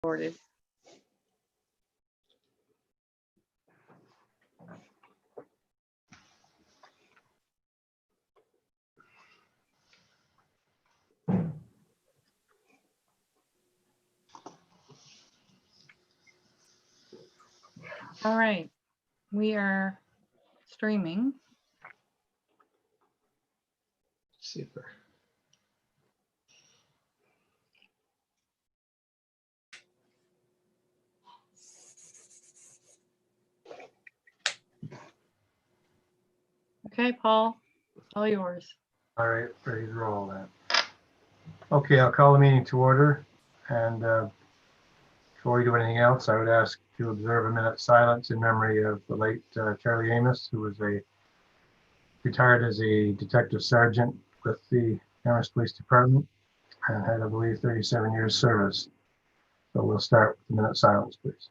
Recorded. All right, we are streaming. Super. Okay, Paul, all yours. All right, ready to roll then. Okay, I'll call the meeting to order. And before we do anything else, I would ask to observe a minute's silence in memory of the late Charlie Amos, who was retired as a detective sergeant with the Amherst Police Department and had, I believe, 37 years service. So we'll start with a minute's silence, please.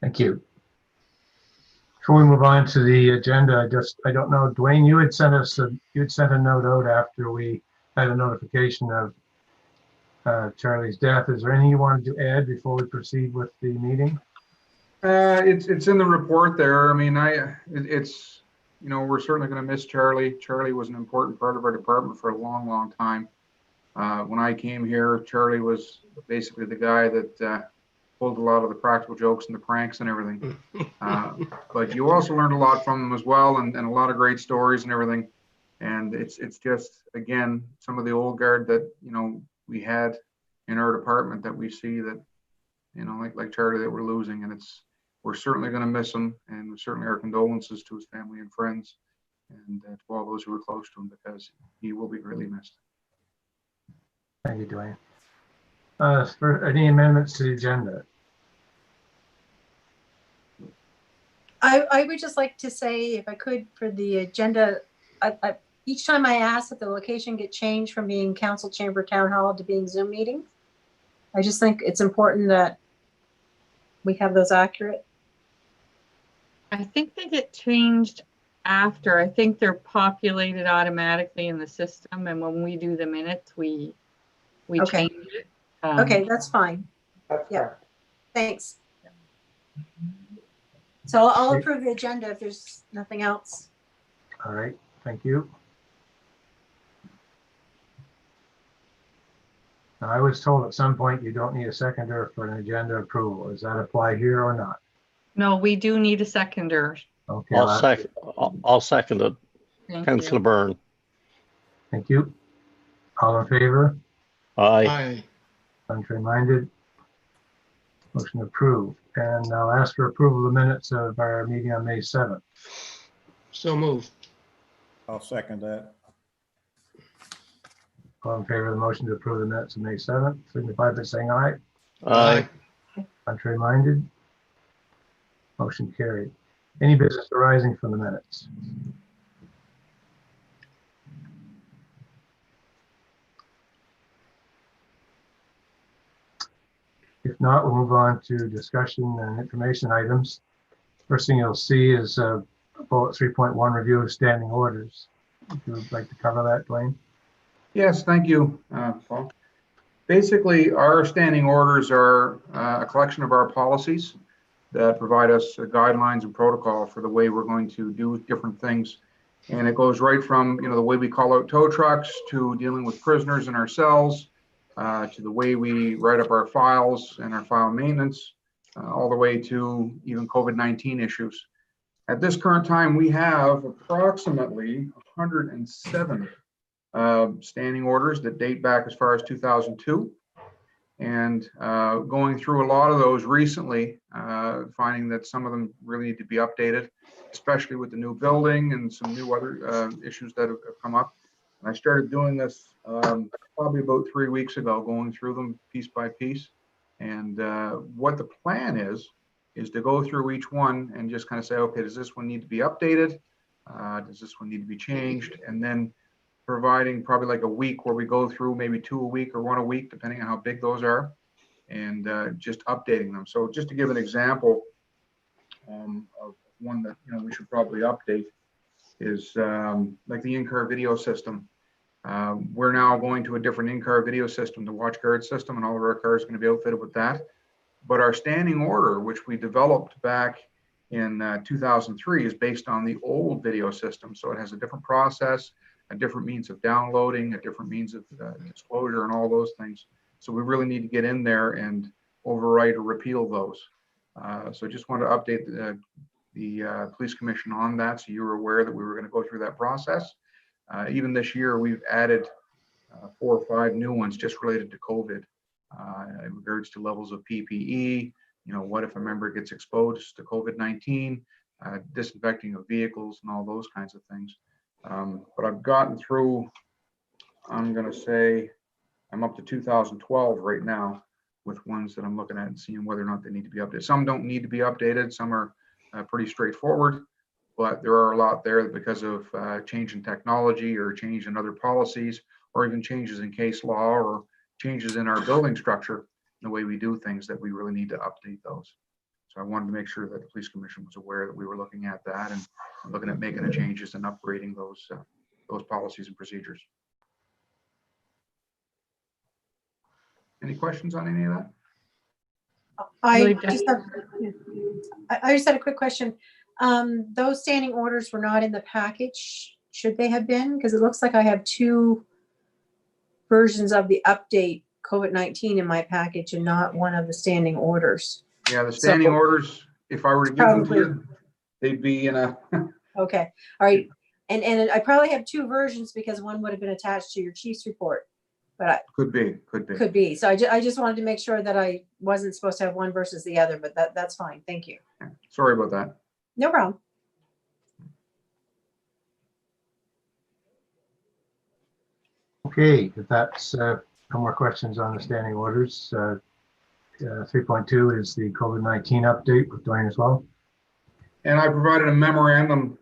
Thank you. Before we move on to the agenda, I don't know, Dwayne, you had sent a note out after we had a notification of Charlie's death. Is there anything you wanted to add before we proceed with the meeting? It's in the report there. I mean, it's, you know, we're certainly going to miss Charlie. Charlie was an important part of our department for a long, long time. When I came here, Charlie was basically the guy that pulled a lot of the practical jokes and the pranks and everything. But you also learned a lot from him as well, and a lot of great stories and everything. And it's just, again, some of the old guard that, you know, we had in our department that we see that, you know, like Charlie, that we're losing. And we're certainly going to miss him, and certainly our condolences to his family and friends and to all those who were close to him, because he will be greatly missed. Thank you, Dwayne. For any amendments to the agenda? I would just like to say, if I could, for the agenda, each time I ask that the location get changed from being council chamber town hall to being Zoom meeting, I just think it's important that we have those accurate. I think they get changed after. I think they're populated automatically in the system, and when we do the minutes, we Okay. change it. Okay, that's fine. That's Yeah. Thanks. So I'll approve the agenda if there's nothing else. All right, thank you. Now, I was told at some point you don't need a seconder for an agenda approval. Does that apply here or not? No, we do need a seconder. Okay, I'll second it. Thank Councillor you. Byrne. thank you. All in favor? Aye. Contrary minded? Motion approved. And I'll ask for approval of the minutes of our meeting on May 7th. So move. I'll second that. All in favor of the motion to approve the minutes of May 7th, signify by saying aye. Aye. Contrary minded? Motion carried. Any business arising from the minutes? If not, we'll move on to discussion and information items. First thing you'll see is bullet 3.1, review of standing orders. If you would like to cover that, Dwayne. Yes, thank you, Paul. Basically, our standing orders are a collection of our policies that provide us guidelines and protocol for the way we're going to do different things. And it goes right from, you know, the way we call out tow trucks to dealing with prisoners in our cells, to the way we write up our files and our file maintenance, all the way to even COVID-19 issues. At this current time, we have approximately 107 standing orders that date back as far as 2002. And going through a lot of those recently, finding that some of them really need to be updated, especially with the new building and some new other issues that have come up. And I started doing this probably about 3 weeks ago, going through them piece by piece. And what the plan is to go through each one and just kind of say, okay, does this one need to be updated? Does this one need to be changed? And then providing probably like a week where we go through maybe 2 a week or 1 a week, depending on how big those are, and just updating them. So just to give an example of one that we should probably update is like the in-car video system. We're now going to a different in-car video system, the watch guard system, and all of our cars are going to be outfitted with that. But our standing order, which we developed back in 2003, is based on the old video system. So it has a different process, a different means of downloading, a different means of disclosure, and all those things. So we really need to get in there and overwrite or repeal those. So just want to update the police commission on that, so you were aware that we were going to go through that process. Even this year, we've added 4 or 5 new ones just related to COVID, in regards to levels of PPE. What if a member gets exposed to COVID-19, disinfecting of vehicles, and all those kinds of things. But I've gotten through, I'm going to say, I'm up to 2012 right now with ones that I'm looking at and seeing whether or not they need to be updated. Some don't need to be updated. Some are pretty straightforward, but there are a lot there because of change in technology or change in other policies, or even changes in case law or changes in our building structure, the way we do things, that we really need to update those. So I wanted to make sure that the police commission was aware that we were looking at that and looking at making the changes and upgrading those policies and procedures. Any questions on any of that? I just had a quick question. Those standing orders were not in the package. Should they have been? Because it looks like I have 2 versions of the update COVID-19 in my package and not one of the standing orders. Yeah, the standing orders, if I were to give them to you, they'd be in a. Okay, all right. And I probably have 2 versions because one would have been attached to your chief's report. But Could be. Could be. So I just wanted to make sure that I wasn't supposed to have one versus the other, but that's fine. Thank you. Sorry about that. No problem. Okay, if that's no more questions on the standing orders. 3.2 is the COVID-19 update with Dwayne as well. And I provided a memorandum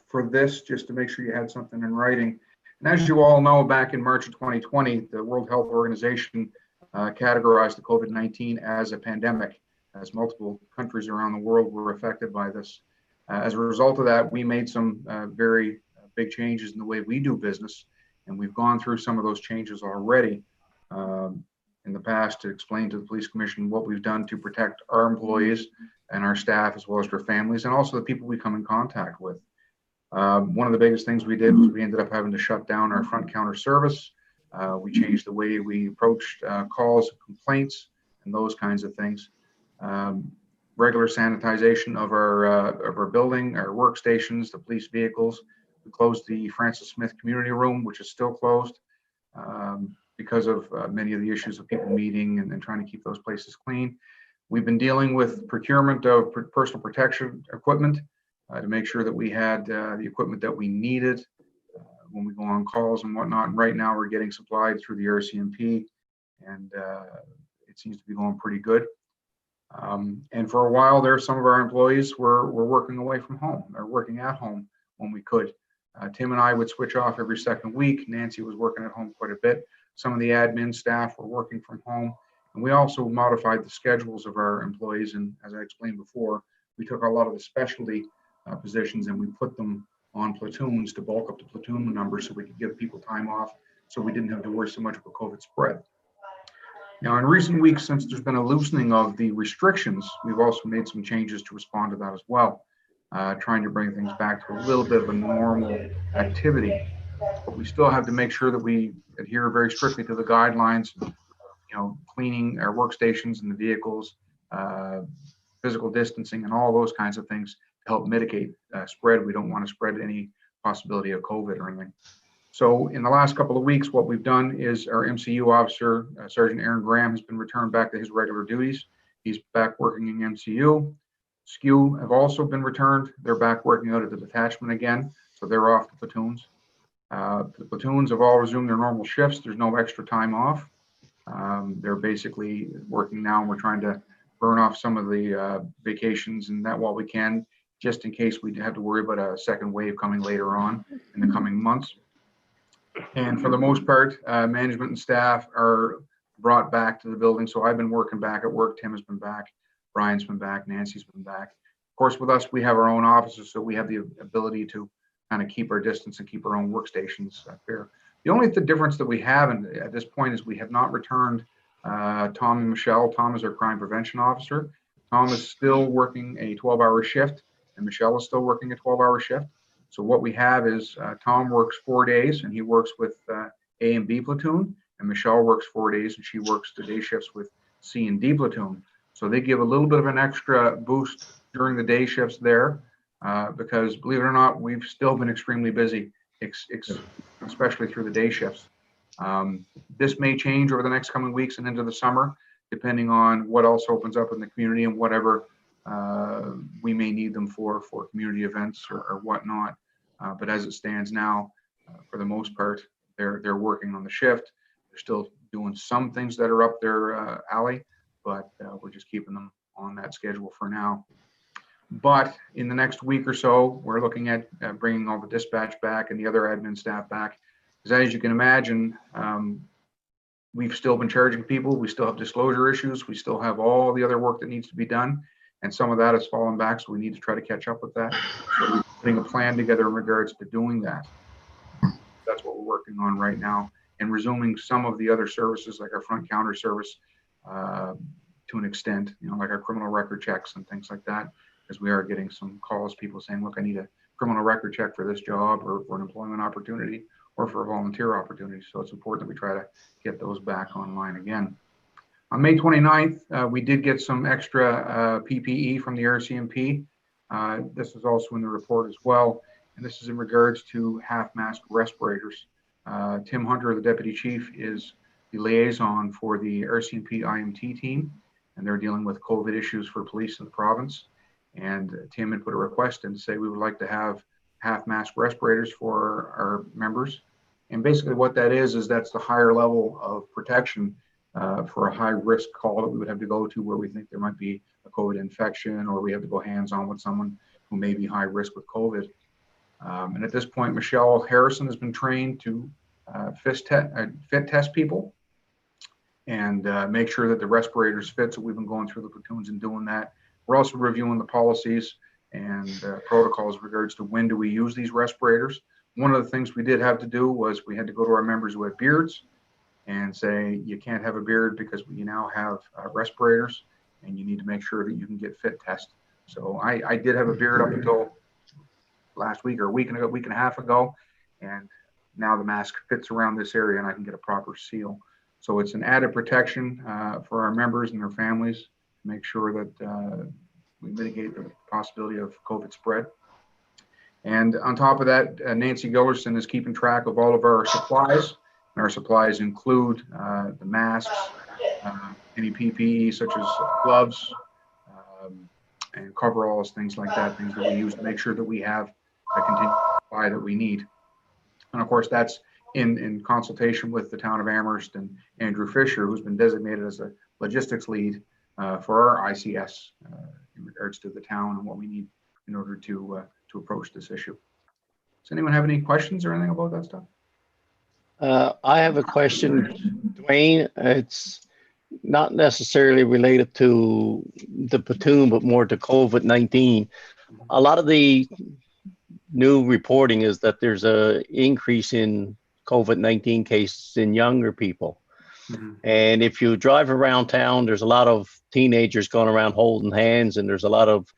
for this just to make sure you had something in writing. And as you all know, back in March of 2020, the World Health Organization categorized the COVID-19 as a pandemic, as multiple countries around the world were affected by this. As a result of that, we made some very big changes in the way we do business. And we've gone through some of those changes already in the past to explain to the police commission what we've done to protect our employees and our staff, as well as their families, and also the people we come in contact with. One of the biggest things we did was we ended up having to shut down our front counter service. We changed the way we approached calls, complaints, and those kinds of things. Regular sanitization of our building, our workstations, the police vehicles. We closed the Francis Smith Community Room, which is still closed because of many of the issues of people meeting and trying to keep those places clean. We've been dealing with procurement of personal protection equipment to make sure that we had the equipment that we needed when we go on calls and whatnot. And right now we're getting supplied through the RCMP, and it seems to be going pretty good. And for a while there, some of our employees were working away from home or working at home when we could. Tim and I would switch off every second week. Nancy was working at home quite a bit. Some of the admin staff were working from home. And we also modified the schedules of our employees. And as I explained before, we took a lot of the specialty positions and we put them on platoons to bulk up the platoon numbers so we could give people time off, so we didn't have to worry so much about COVID spread. Now, in recent weeks, since there's been a loosening of the restrictions, we've also made some changes to respond to that as well, trying to bring things back to a little bit of a normal activity. But we still have to make sure that we adhere very strictly to the guidelines, cleaning our workstations and the vehicles, physical distancing and all those kinds of things to help mitigate spread. We don't want to spread any possibility of COVID or anything. So in the last couple of weeks, what we've done is our MCU officer, Sergeant Aaron Graham, has been returned back to his regular duties. He's back working in MCU. SKU have also been returned. They're back working out at the detachment again. So they're off the platoons. The platoons have all resumed their normal shifts. There's no extra time off. They're basically working now, and we're trying to burn off some of the vacations and that while we can, just in case we have to worry about a second wave coming later on in the coming months. And for the most part, management and staff are brought back to the building. So I've been working back at work. Tim has been back. Brian's been back. Nancy's been back. Of course, with us, we have our own offices, so we have the ability to kind of keep our distance and keep our own workstations fair. The only difference that we have at this point is we have not returned Tom and Michelle. Tom is our crime prevention officer. Tom is still working a 12-hour shift, and Michelle is still working a 12-hour shift. So what we have is Tom works 4 days, and he works with A and B platoon, and Michelle works 4 days, and she works the day shifts with C and D platoon. So they give a little bit of an extra boost during the day shifts there, because believe it or not, we've still been extremely busy, especially through the day shifts. This may change over the next coming weeks and into the summer, depending on what else opens up in the community and whatever we may need them for community events or whatnot. But as it stands now, for the most part, they're working on the shift. They're still doing some things that are up their alley, but we're just keeping them on that schedule for now. But in the next week or so, we're looking at bringing all the dispatch back and the other admin staff back. Because as you can imagine, we've still been charging people. We still have disclosure issues. We still have all the other work that needs to be done. And some of that has fallen back, so we need to try to catch up with that. So we're putting a plan together in regards to doing that. That's what we're working on right now. And resuming some of the other services like our front counter service to an extent, like our criminal record checks and things like that, because we are getting some calls, people saying, look, I need a criminal record check for this job or for an employment opportunity or for a volunteer opportunity. So it's important that we try to get those back online again. On May 29th, we did get some extra PPE from the RCMP. This is also in the report as well. And this is in regards to half-mask respirators. Tim Hunter, the deputy chief, is the liaison for the RCMP IMT team, and they're dealing with COVID issues for police in the province. And Tim had put a request in to say we would like to have half-mask respirators for our members. And basically what that is that's the higher level of protection for a high-risk call that we would have to go to where we think there might be a COVID infection or we have to go hands-on with someone who may be high risk with COVID. And at this point, Michelle Harrison has been trained to fit test people and make sure that the respirators fit. So we've been going through the platoons and doing that. We're also reviewing the policies and protocols in regards to when do we use these respirators. One of the things we did have to do was we had to go to our members who had beards and say, you can't have a beard because we now have respirators and you need to make sure that you can get fit test. So I did have a beard up until last week or a week and a half ago. And now the mask fits around this area and I can get a proper seal. So it's an added protection for our members and their families to make sure that we mitigate the possibility of COVID spread. And on top of that, Nancy Gillerson is keeping track of all of our supplies. And our supplies include the masks, any PPE such as gloves and coveralls, things like that, things that we use to make sure that we have the continued supply that we need. And of course, that's in consultation with the town of Amherst and Andrew Fisher, who's been designated as a logistics lead for our ICS in regards to the town and what we need in order to approach this issue. Does anyone have any questions or anything about that stuff? I have a question, Dwayne. It's not necessarily related to the platoon, but more to COVID-19. A lot of the new reporting is that there's a increase in COVID-19 cases in younger people. Mm-hmm. And if you drive around town, there's a lot of teenagers going around holding hands, and there's a lot of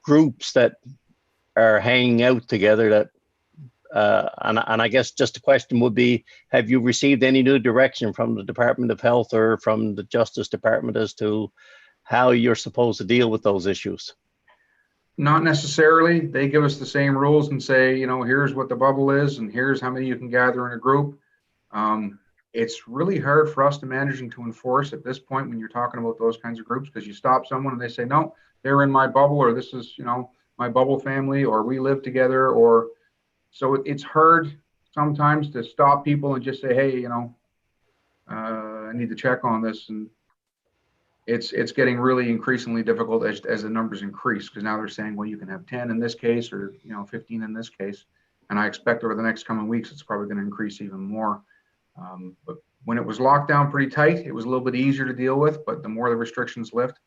groups that are hanging out together that and I guess just the question would be, have you received any new direction from the Department of Health or from the Justice Department as to how you're supposed to deal with those issues? Not necessarily. They give us the same rules and say, you know, here's what the bubble is and here's how many you can gather in a group. It's really hard for us to manage and to enforce at this point when you're talking about those kinds of groups, because you stop someone and they say, no, they're in my bubble, or this is, you know, my bubble family, or we live together, or so it's hard sometimes to stop people and just say, hey, you know, I need to check on this. And it's getting really increasingly difficult as the numbers increase, because now they're saying, well, you can have 10 in this case, or, you know, 15 in this case. And I expect over the next coming weeks, it's probably going to increase even more. But when it was locked down pretty tight, it was a little bit easier to deal with, but the more the restrictions lift,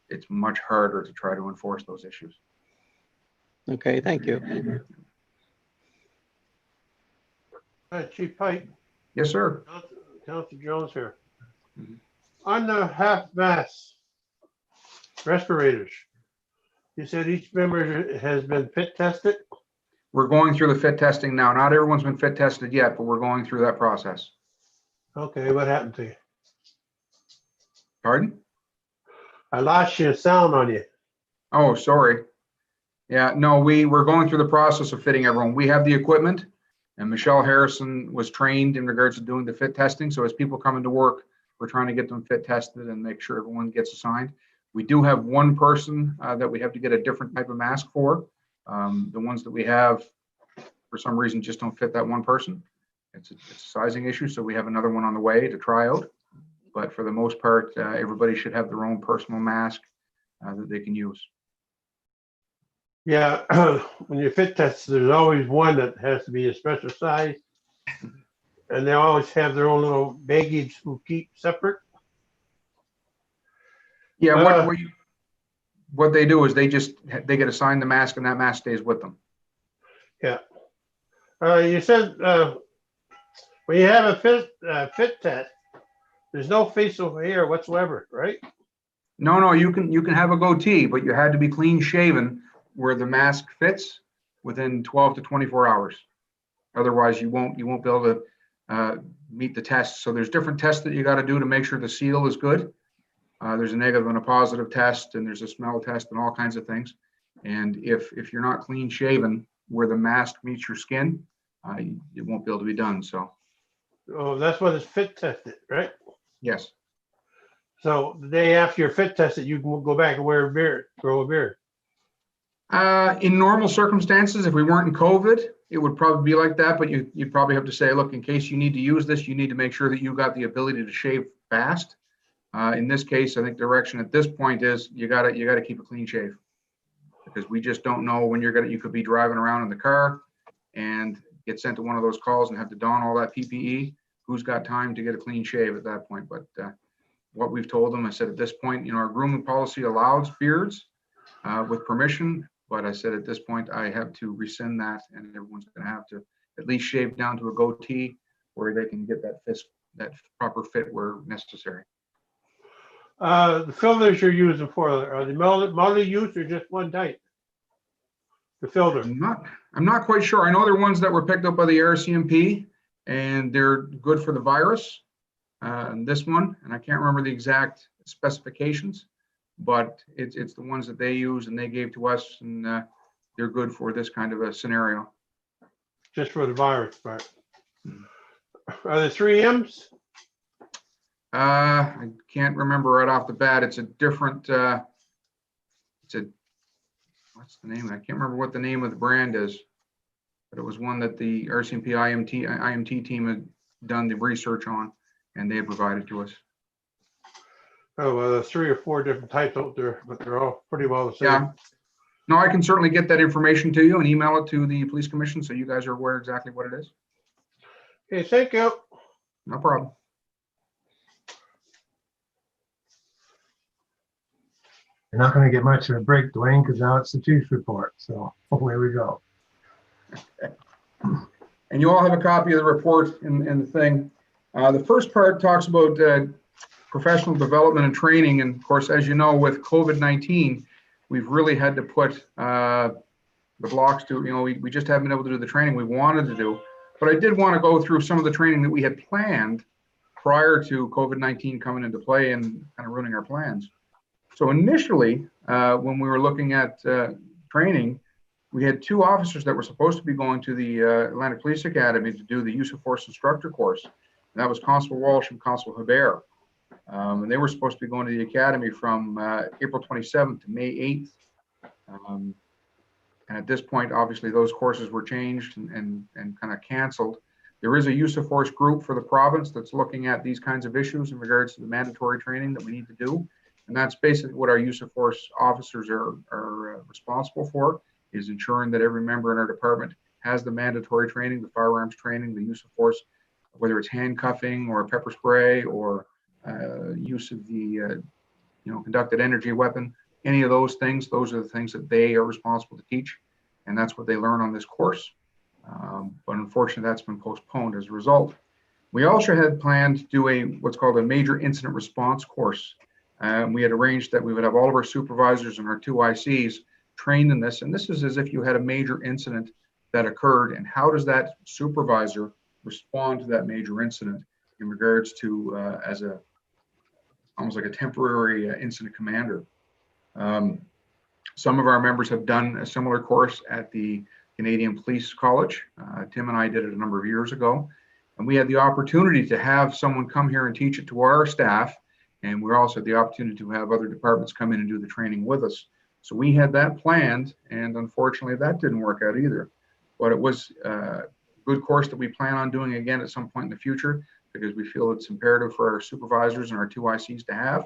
it's much harder to try to enforce those issues. Okay, thank you. Chief Pike, Yes, sir. Councilor Jones here. Mhm. On the half-mast respirators, you said each member has been fit tested? We're going through the fit testing now. Not everyone's been fit tested yet, but we're going through that process. Okay, what happened to you? Pardon? I lost your sound on you. Oh, sorry. Yeah, no, we're going through the process of fitting everyone. We have the equipment, and Michelle Harrison was trained in regards to doing the fit testing. So as people come into work, we're trying to get them fit tested and make sure everyone gets assigned. We do have one person that we have to get a different type of mask for. The ones that we have, for some reason, just don't fit that one person. It's a sizing issue, so we have another one on the way to try out. But for the most part, everybody should have their own personal mask that they can use. Yeah, when you fit test, there's always one that has to be a special size. And they always have their own little baggage who keep separate. Yeah, what they do is they get assigned the mask, and that mask stays with them. Yeah. You said when you have a fit test, there's no facial hair whatsoever, right? No, you can have a goatee, but you had to be clean shaven where the mask fits within 12 to 24 hours. Otherwise, you won't be able to meet the test. So there's different tests that you got to do to make sure the seal is good. There's a negative and a positive test, and there's a smell test and all kinds of things. And if you're not clean shaven where the mask meets your skin, it won't be able to be done. So. Oh, that's what it's fit tested, right? Yes. So the day after you're fit tested, you can go back and wear a beard, grow a beard. In normal circumstances, if we weren't in COVID, it would probably be like that. But you'd probably have to say, look, in case you need to use this, you need to make sure that you got the ability to shave fast. In this case, I think direction at this point is you gotta keep a clean shave, because we just don't know when you could be driving around in the car and get sent to one of those calls and have to don all that PPE. Who's got time to get a clean shave at that point? But what we've told them, I said at this point, you know, our grooming policy allows beards with permission, but I said at this point I have to rescind that, and everyone's going to have to at least shave down to a goatee where they can get that proper fit where necessary. The filters you're using for, are they multi-use or just one type? The filter. I'm not quite sure. I know they're ones that were picked up by the RCMP, and they're good for the virus. And this one, and I can't remember the exact specifications, but it's the ones that they use and they gave to us, and they're good for this kind of a scenario. Just for the virus part. Are there 3Ms? I can't remember right off the bat. It's a different, what's the name? I can't remember what the name of the brand is, but it was one that the RCMP IMT team had done the research on, and they had provided to us. Oh, well, there's 3 or 4 different types out there, but they're all pretty well the same. Yeah. No, I can certainly get that information to you and email it to the police commission so you guys are aware exactly what it is. Okay, thank you. No problem. You're not going to get much of a break, Dwayne, because now it's the chief's report. So away we go. And you all have a copy of the report in the thing. The first part talks about professional development and training. And of course, as you know, with COVID-19, we've really had to put the blocks to, you know, we just haven't been able to do the training we wanted to do. But I did want to go through some of the training that we had planned prior to COVID-19 coming into play and kind of ruining our plans. So initially, when we were looking at training, we had 2 officers that were supposed to be going to the Atlantic Police Academy to do the use of force instructor course. And that was Constable Walsh and Constable Hebert. And they were supposed to be going to the academy from April 27th to May 8th. And at this point, obviously, those courses were changed and kind of canceled. There is a use of force group for the province that's looking at these kinds of issues in regards to the mandatory training that we need to do. And that's basically what our use of force officers are responsible for, is ensuring that every member in our department has the mandatory training, the firearms training, the use of force, whether it's handcuffing or pepper spray or use of the conducted energy weapon, any of those things. Those are the things that they are responsible to teach, and that's what they learn on this course. But unfortunately, that's been postponed as a result. We also had planned to do what's called a major incident response course. We had arranged that we would have all of our supervisors and our 2 ICs trained in this. And this is as if you had a major incident that occurred, and how does that supervisor respond to that major incident in regards to as almost like a temporary incident commander. Some of our members have done a similar course at the Canadian Police College. Tim and I did it a number of years ago, and we had the opportunity to have someone come here and teach it to our staff, and we also had the opportunity to have other departments come in and do the training with us. So we had that planned, and unfortunately that didn't work out either. But it was a good course that we plan on doing again at some point in the future, because we feel it's imperative for our supervisors and our 2 ICs to have.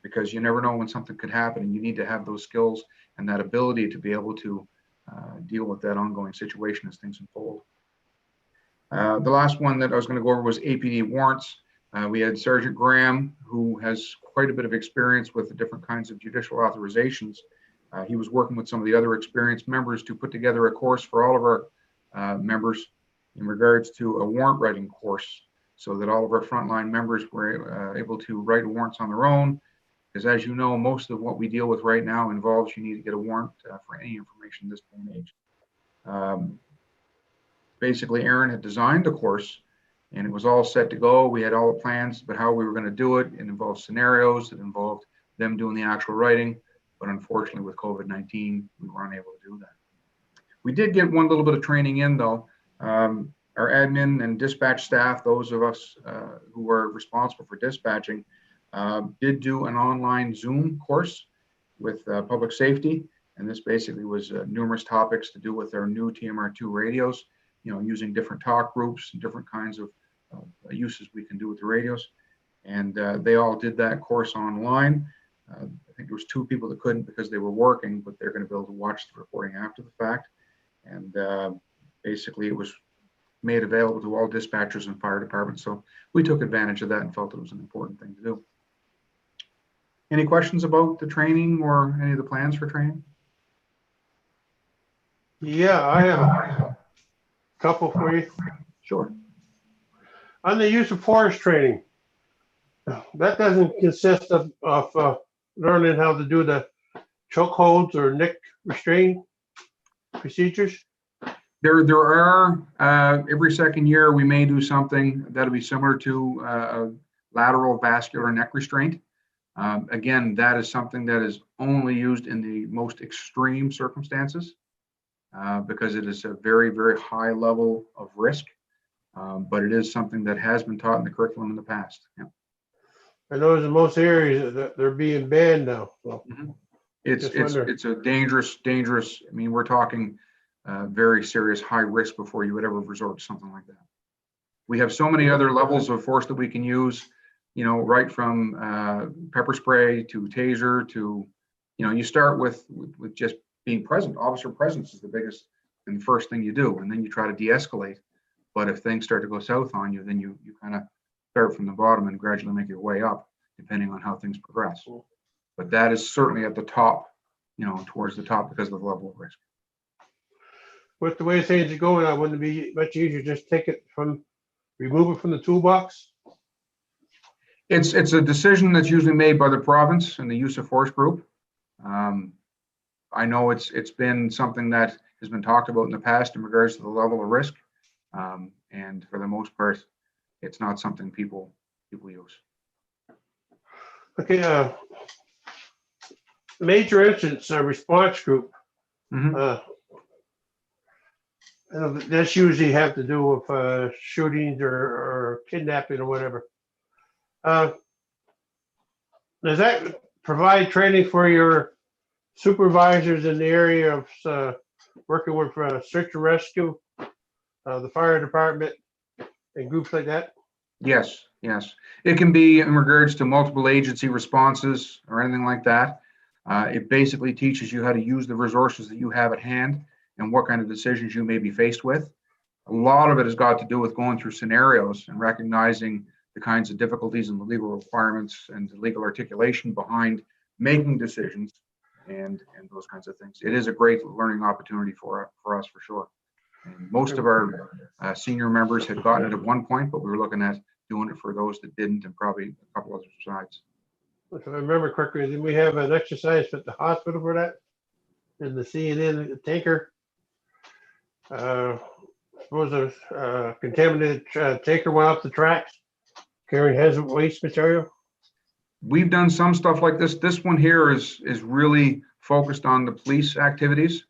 Because you never know when something could happen, and you need to have those skills and that ability to be able to deal with that ongoing situation as things unfold. The last one that I was going to go over was APD warrants. We had Sergeant Graham, who has quite a bit of experience with the different kinds of judicial authorizations. He was working with some of the other experienced members to put together a course for all of our members in regards to a warrant writing course, so that all of our frontline members were able to write warrants on their own. Because as you know, most of what we deal with right now involves you need to get a warrant for any information in this day and age. Basically, Aaron had designed the course, and it was all set to go. We had all the plans, but how we were going to do it, it involved scenarios, it involved them doing the actual writing. But unfortunately, with COVID-19, we were unable to do that. We did get one little bit of training in, though. Our admin and dispatch staff, those of us who were responsible for dispatching, did do an online Zoom course with public safety. And this basically was numerous topics to do with our new TMR2 radios, using different talk groups and different kinds of uses we can do with the radios. And they all did that course online. I think there was 2 people that couldn't because they were working, but they're going to be able to watch the recording after the fact. And basically it was made available to all dispatchers and fire departments. So we took advantage of that and felt it was an important thing to do. Any questions about the training or any of the plans for training? Yeah, I have a couple for you. Sure. On the use of force training, that doesn't consist of learning how to do the choke holds or neck restraint procedures. There are every second year we may do something that'll be similar to a lateral vascular neck restraint. Again, that is something that is only used in the most extreme circumstances because it is a very, very high level of risk. But it is something that has been taught in the curriculum in the past. Yeah. I know in most areas that they're being banned now. So It's a dangerous. I mean, we're talking very serious high risk before you would ever resort to something like that. We have so many other levels of force that we can use, right from pepper spray to taser to, you start with just being present. Officer presence is the biggest and the first thing you do, and then you try to de-escalate. But if things start to go south on you, then you kind of start from the bottom and gradually make your way up, depending on how things progress. But that is certainly at the top, towards the top because of the level of risk. With the way things are going, I wouldn't be much easier just remove it from the toolbox. It's a decision that's usually made by the province and the use of force group. I know it's been something that has been talked about in the past in regards to the level of risk. And for the most part, it's not something people use. Okay, major incidents response group. Mhm. That's usually have to do with shootings or kidnapping or whatever. Does that provide training for your supervisors in the area of working with search and rescue, the fire department, and groups like that? Yes, yes. It can be in regards to multiple agency responses or anything like that. It basically teaches you how to use the resources that you have at hand and what kind of decisions you may be faced with. A lot of it has got to do with going through scenarios and recognizing the kinds of difficulties and the legal requirements and the legal articulation behind making decisions and those kinds of things. It is a great learning opportunity for us for sure. And most of our senior members had gotten it at one point, but we were looking at doing it for those that didn't, and probably a couple other sides. If I remember correctly, did we have an exercise at the hospital for that? In the CNN tanker? Suppose a contaminated tanker went off the tracks carrying hazardous waste material? We've done some stuff like this. This one here is really focused on the police activities.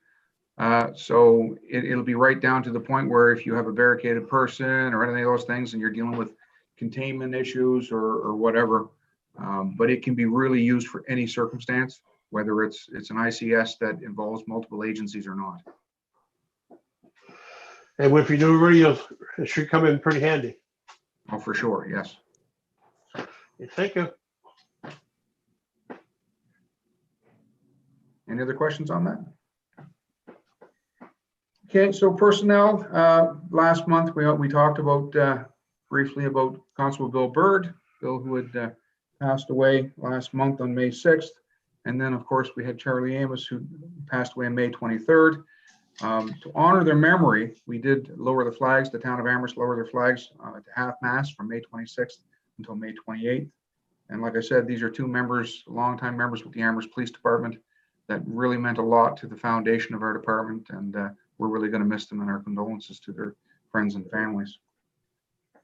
So it'll be right down to the point where if you have a barricaded person or any of those things and you're dealing with containment issues or whatever, but it can be really used for any circumstance, whether it's an ICS that involves multiple agencies or not. And if you do radios, it should come in pretty handy. Oh, for sure, yes. Thank you. Any other questions on that? Okay, so personnel, last month we talked about briefly about Constable Bill Bird, Bill who had passed away last month on May 6th. And then of course we had Charlie Amos who passed away on May 23rd. To honor their memory, we did lower the flags. The town of Amherst lowered their flags to half-mast from May 26th until May 28th. And like I said, these are two members, longtime members with the Amherst Police Department that really meant a lot to the foundation of our department, and we're really going to miss them, and our condolences to their friends and families.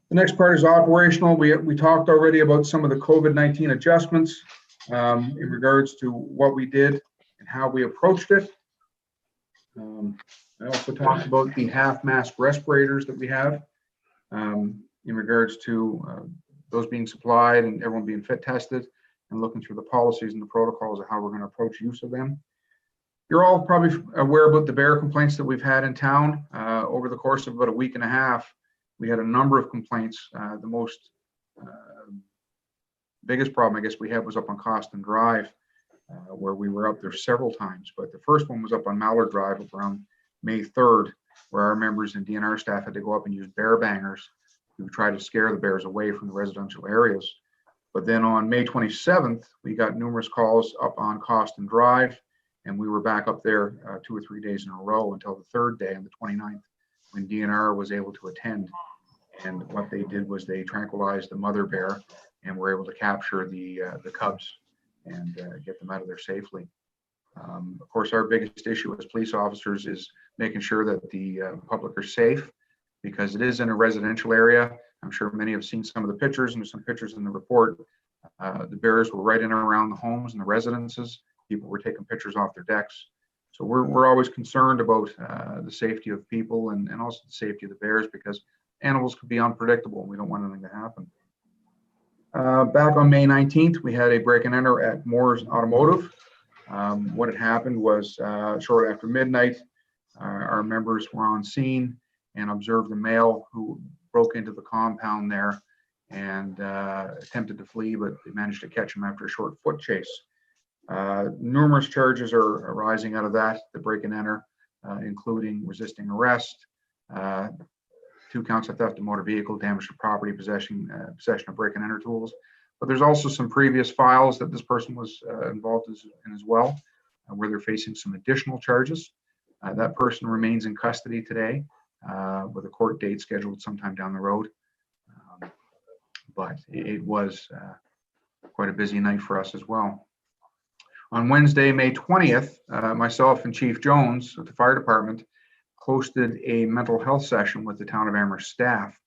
The next part is operational. We talked already about some of the COVID-19 adjustments in regards to what we did and how we approached it. I also talked about the half-mask respirators that we have in regards to those being supplied and everyone being fit tested, and looking through the policies and the protocols of how we're going to approach use of them. You're all probably aware about the bear complaints that we've had in town. Over the course of about a week and a half, we had a number of complaints. The most biggest problem I guess we had was up on Costin Drive, where we were up there several times. But the first one was up on Mallard Drive up around May 3rd, where our members and DNR staff had to go up and use bear bangers to try to scare the bears away from the residential areas. But then on May 27th, we got numerous calls up on Costin Drive, and we were back up there 2 or 3 days in a row until the third day on the 29th, when DNR was able to attend. And what they did was they tranquilized the mother bear and were able to capture the cubs and get them out of there safely. Of course, our biggest issue as police officers is making sure that the public are safe, because it is in a residential area. I'm sure many have seen some of the pictures, and there's some pictures in the report. The bears were right in and around the homes and the residences. People were taking pictures off their decks. So we're always concerned about the safety of people and also the safety of the bears, because animals could be unpredictable. We don't want anything to happen. Back on May 19th, we had a break and enter at Moore's Automotive. What had happened was shortly after midnight, our members were on scene and observed a male who broke into the compound there and attempted to flee, but they managed to catch him after a short foot chase. Numerous charges are arising out of that, the break and enter, including resisting arrest, 2 counts of theft of motor vehicle, damage to property, possession of break and enter tools. But there's also some previous files that this person was involved in as well, where they're facing some additional charges. That person remains in custody today, with a court date scheduled sometime down the road. But it was quite a busy night for us as well. On Wednesday, May 20th, myself and Chief Jones of the fire department hosted a mental health session with the town of Amherst staff.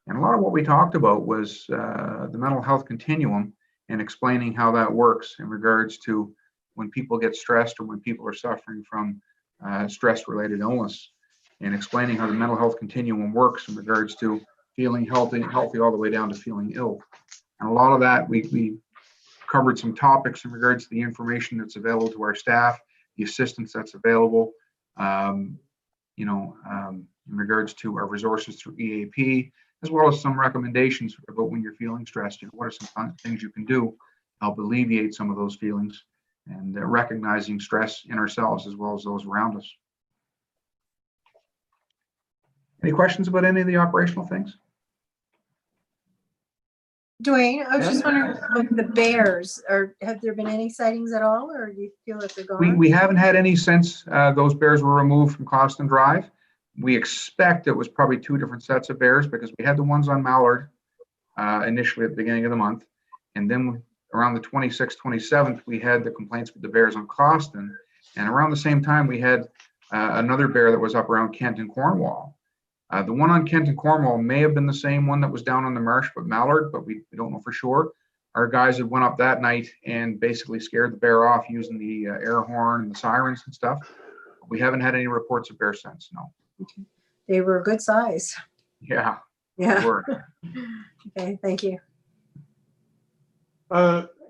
And a lot of what we talked about was the mental health continuum and explaining how that works in regards to when people get stressed or when people are suffering from stress-related illness, and explaining how the mental health continuum works in regards to feeling healthy all the way down to feeling ill. And a lot of that, we covered some topics in regards to the information that's available to our staff, the assistance that's available, in regards to our resources through EAP, as well as some recommendations about when you're feeling stressed. What are some things you can do to help alleviate some of those feelings, and recognizing stress in ourselves as well as those around us. Any questions about any of the operational things? Dwayne, I was just wondering about the bears, or have there been any sightings at all, or do you feel that they're gone? We haven't had any since those bears were removed from Costin Drive. We expect it was probably two different sets of bears, because we had the ones on Mallard initially at the beginning of the month. And then around the 26th, 27th, we had the complaints with the bears on Costin. And around the same time, we had another bear that was up around Kent and Cornwall. The one on Kent and Cornwall may have been the same one that was down on the marsh with Mallard, but we don't know for sure. Our guys had went up that night and basically scared the bear off using the air horn and the sirens and stuff. We haven't had any reports of bear since, no. Okay. They were a good size. Yeah. Yeah. They were. Okay, thank you.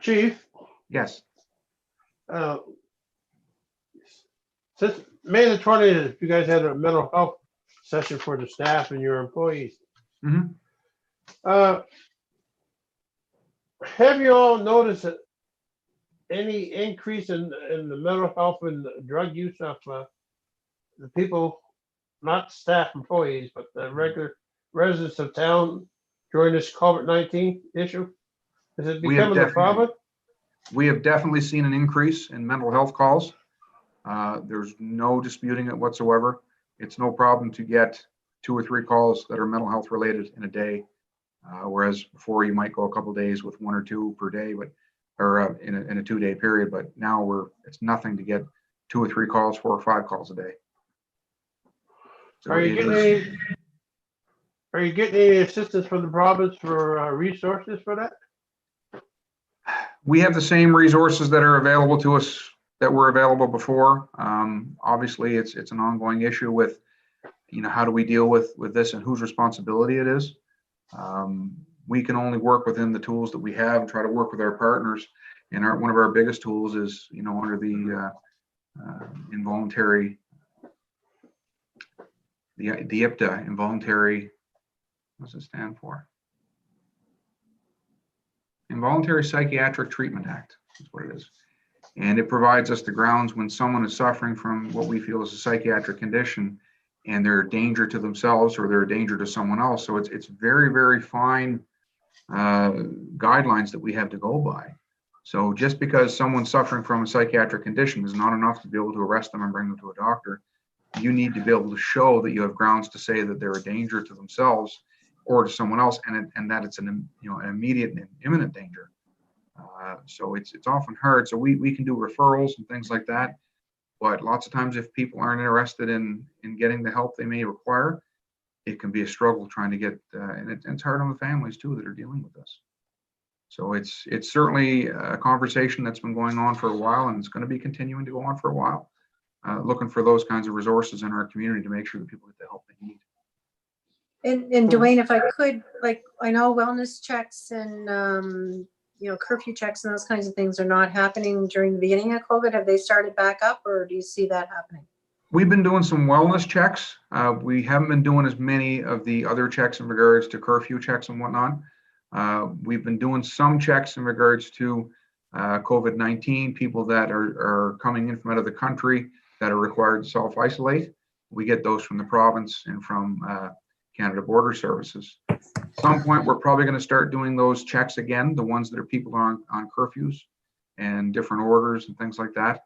Chief, Yes. Since May the 20th, you guys had a mental health session for the staff and your employees. Mhm. Have you all noticed any increase in the mental health and the drug use of the people, not staff employees, but the regular residents of town during this COVID-19 issue? Is it We have becoming a problem? We have definitely seen an increase in mental health calls. There's no disputing it whatsoever. It's no problem to get 2 or 3 calls that are mental health related in a day, whereas before you might go a couple days with 1 or 2 per day, or in a 2-day period. But now it's nothing to get 2 or 3 calls, 4 or 5 calls a day. So Are you getting any assistance from the province for resources for that? we have the same resources that are available to us that were available before. Obviously, it's an ongoing issue with, how do we deal with this and whose responsibility it is. We can only work within the tools that we have and try to work with our partners. And one of our biggest tools is, under the involuntary, the IPTA, involuntary, what does it stand for? Involuntary Psychiatric Treatment Act is what it is. And it provides us the grounds when someone is suffering from what we feel is a psychiatric condition and they're a danger to themselves or they're a danger to someone else. So it's very, very fine guidelines that we have to go by. So just because someone's suffering from a psychiatric condition is not enough to be able to arrest them and bring them to a doctor. You need to be able to show that you have grounds to say that they're a danger to themselves or to someone else, and that it's an immediate and imminent danger. So it's often hard. So we can do referrals and things like that, but lots of times if people aren't interested in getting the help they may require, it can be a struggle trying to get, and it's hard on the families too that are dealing with this. So it's certainly a conversation that's been going on for a while, and it's going to be continuing to go on for a while. Looking for those kinds of resources in our community to make sure that people get the help they need. And Dwayne, if I could, I know wellness checks and, curfew checks and those kinds of things are not happening during the beginning of COVID. Have they started back up, or do you see that happening? We've been doing some wellness checks. We haven't been doing as many of the other checks in regards to curfew checks and whatnot. We've been doing some checks in regards to COVID-19, people that are coming in from out of the country that are required to self-isolate. We get those from the province and from Canada Border Services. At some point, we're probably going to start doing those checks again, the ones that are people on curfews and different orders and things like that.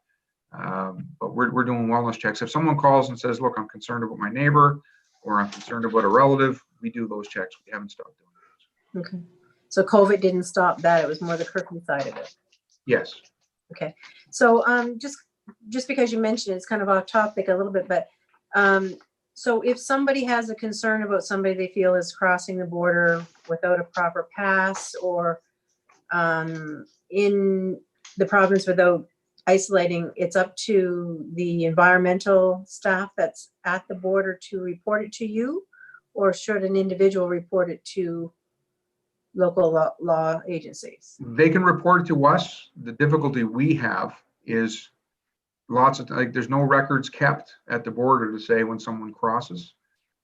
But we're doing wellness checks. If someone calls and says, look, I'm concerned about my neighbor or I'm concerned about a relative, we do those checks. We haven't stopped doing those. Okay. So COVID didn't stop that. It was more the curfew side of it. Yes. Okay. So just because you mentioned it, it's kind of off topic a little bit, but so if somebody has a concern about somebody they feel is crossing the border without a proper pass, or in the province without isolating, it's up to the environmental staff that's at the border to report it to you? Or should an individual report it to local law agencies? They can report it to us. The difficulty we have is there's no records kept at the border to say when someone crosses.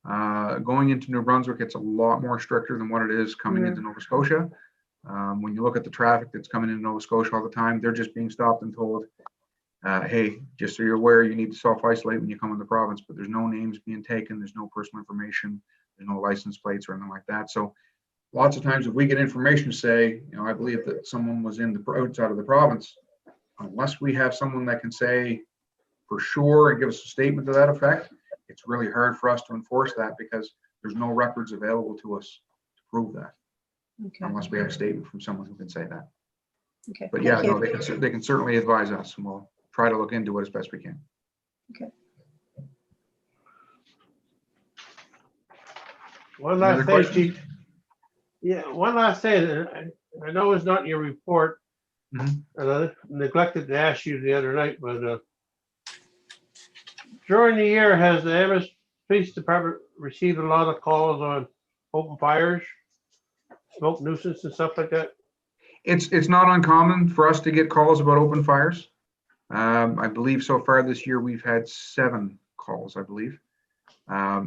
Going into New Brunswick, it's a lot more stricter than what it is coming into Nova Scotia. When you look at the traffic that's coming into Nova Scotia all the time, they're just being stopped and told, hey, just so you're aware, you need to self-isolate when you come in the province, but there's no names being taken, there's no personal information, there's no license plates or anything like that. So lots of times if we get information to say, I believe that someone was in the outside of the province, unless we have someone that can say for sure and give us a statement to that effect, it's really hard for us to enforce that because there's no records available to us to prove that. Okay. Unless we have a statement from someone who can say that. Okay. But yeah, Thank no, you. they can certainly advise us, and we'll try to look into it as best we can. Okay. One Any other last thing, questions? Chief. Yeah, one last thing. I know it's not in your report, Mhm. and I neglected to ask you the other night, but during the year, has the Amherst Police Department received a lot of calls on open fires, smoke nuisance and stuff like that? It's not uncommon for us to get calls about open fires. I believe so far this year we've had 7 calls, I believe.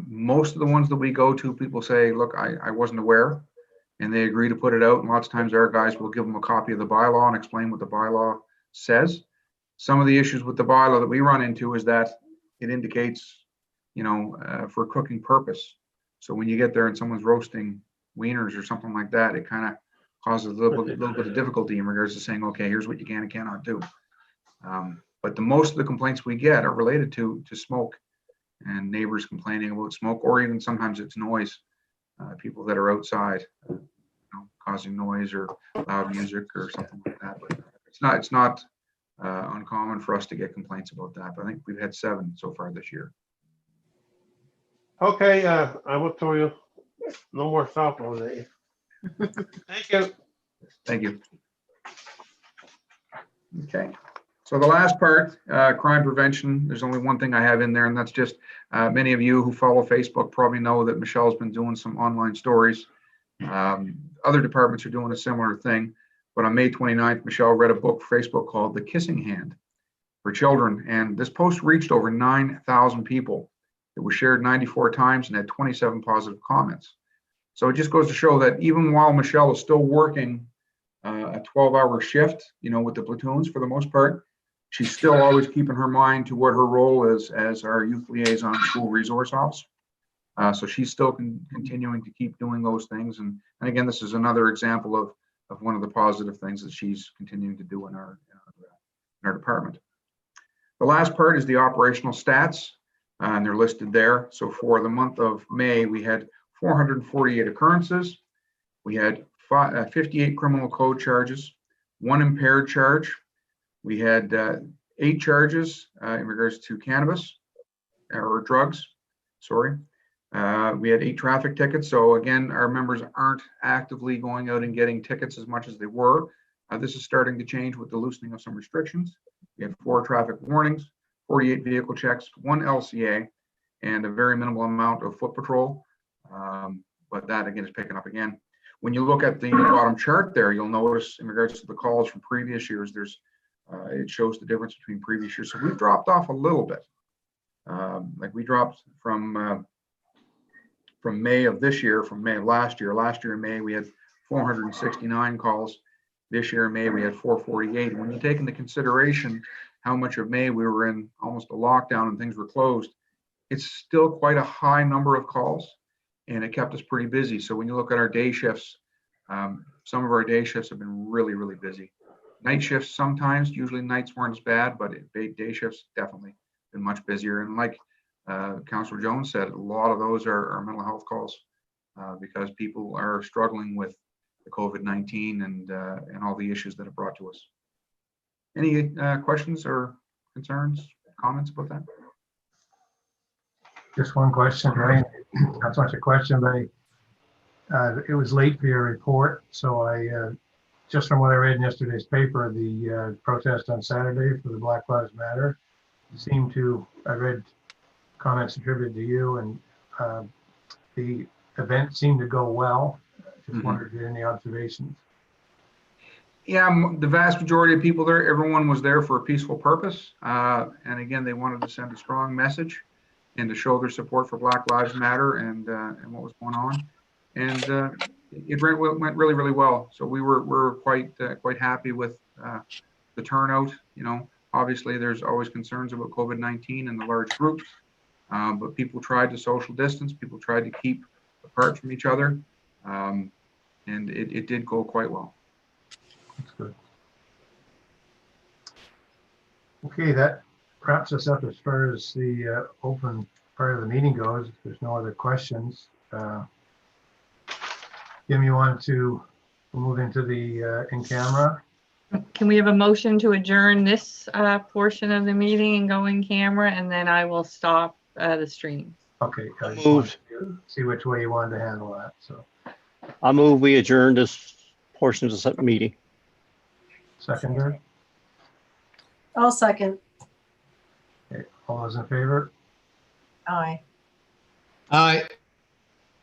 Most of the ones that we go to, people say, look, I wasn't aware, and they agree to put it out. And lots of times our guys will give them a copy of the bylaw and explain what the bylaw says. Some of the issues with the bylaw that we run into is that it indicates, for cooking purpose. So when you get there and someone's roasting wieners or something like that, it kind of causes a little bit of difficulty in regards to saying, okay, here's what you can and cannot do. But the most of the complaints we get are related to smoke and neighbors complaining about smoke, or even sometimes it's noise. People that are outside, causing noise or loud music or something like that. But it's not uncommon for us to get complaints about that. But I think we've had 7 so far this year. Okay, I will tell you, no more softball today. Thank you. Thank you. Okay. So the last part, crime prevention, there's only one thing I have in there, and that's just many of you who follow Facebook probably know that Michelle's been doing some online stories. Other departments are doing a similar thing, but on May 29th, Michelle read a book Facebook called The Kissing Hand for Children, and this post reached over 9,000 people. It was shared 94 times and had 27 positive comments. So it just goes to show that even while Michelle is still working a 12-hour shift, with the platoons for the most part, she's still always keeping her mind to what her role is as our youth liaison school resource officer. So she's still continuing to keep doing those things. And again, this is another example of one of the positive things that she's continuing to do in our department. The last part is the operational stats, and they're listed there. So for the month of May, we had 448 occurrences. We had 58 criminal code charges, 1 impaired charge. We had 8 charges in regards to cannabis or drugs, sorry. We had 8 traffic tickets. So again, our members aren't actively going out and getting tickets as much as they were. This is starting to change with the loosening of some restrictions. We had 4 traffic warnings, 48 vehicle checks, 1 LCA, and a very minimal amount of foot patrol. But that again is picking up again. When you look at the bottom chart there, you'll notice in regards to the calls from previous years, it shows the difference between previous years. So we've dropped off a little bit. Like we dropped from May of this year, from May of last year. Last year in May, we had 469 calls. This year in May, we had 448. When you take into consideration how much of May we were in almost a lockdown and things were closed, it's still quite a high number of calls, and it kept us pretty busy. So when you look at our day shifts, some of our day shifts have been really, really busy. Night shifts sometimes, usually nights weren't as bad, but day shifts definitely been much busier. And like Councillor Jones said, a lot of those are mental health calls because people are struggling with the COVID-19 and all the issues that it brought to us. Any questions or concerns, comments about that? Just one question, Dwayne. Not so much a question, but it was late for your report, so I just from what I read in yesterday's paper, the protest on Saturday for the Black Lives Matter seemed to, I read comments attributed to you, and the event seemed to go well. Just wondered if you had any observations. Yeah, the vast majority of people there, everyone was there for a peaceful purpose. And again, they wanted to send a strong message and to show their support for Black Lives Matter and what was going on. And it went really, really well. So we're quite happy with the turnout. You know, obviously there's always concerns about COVID-19 and the large groups, but people tried to social distance. People tried to keep apart from each other, and it did go quite well. That's good. Okay, that wraps us up as far as the open part of the meeting goes. If there's no other questions, Kim, you want to move into the in camera? Can we have a motion to adjourn this portion of the meeting and go in camera, and then I will stop the stream? Okay, I just Moved. wanted to see which way you wanted to handle that. So, I move we adjourn this portion of the meeting. seconder. I'll second. Okay, all those in favor? Aye. Aye.